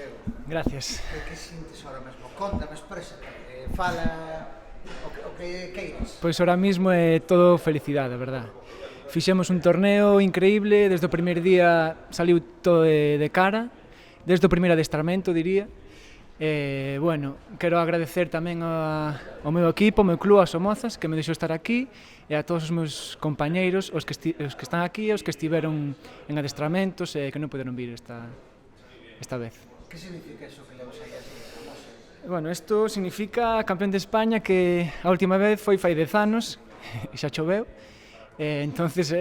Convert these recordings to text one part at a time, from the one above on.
Diego. Gracias. Que sintes ahora mesmo? Conta-me, exprésate, fala o que queiras. Pois ahora mismo é todo felicidade, a verdad. Fixemos un torneo increíble, desde o primeiro día saliu todo de cara, desde o primeiro adestramento, diría. Bueno, quero agradecer tamén ao meu equipo, ao meu club, aos Somozas, que me deixou estar aquí, e a todos os meus compañeiros, os que están aquí e os que estiveron en adestramentos e que non poderon vir esta vez. Que significa eso que levas aí así? Bueno, isto significa campeón de España, que a última vez foi fai 10 anos, e xa choveu. Entonces,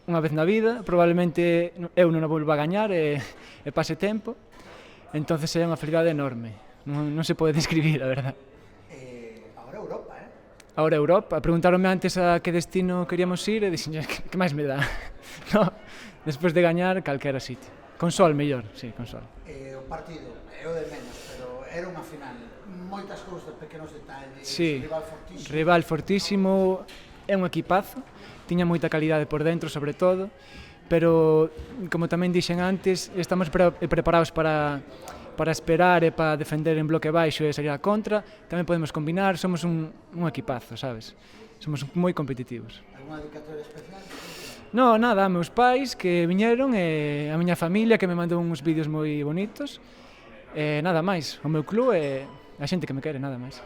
unha vez na vida, probablemente eu non a volvo a gañar e pase tempo. Entonces é unha felicidade enorme, non se pode describir, a verdad. Ahora Europa, Ahora Europa, preguntaronme antes a que destino queríamos ir e dixen, que máis me dá? No, despois de gañar, calquera sitio. Con sol, mellor, sí, con sol. O partido é o de menos, pero era unha final. Moitas cousas, pequenos detalles, Sí, rival fortísimo. rival fortísimo, é un equipazo, tiña moita calidade por dentro, sobre todo, pero, como tamén dixen antes, estamos preparados para esperar e para defender en bloque baixo e salir a contra. Tamén podemos combinar, somos un equipazo, sabes? Somos moi competitivos. Alguna dedicatoria especial? No, nada, a meus pais que viñeron e a miña familia que me mandou uns vídeos moi bonitos. E nada máis, o meu club e a xente que me quere, nada máis.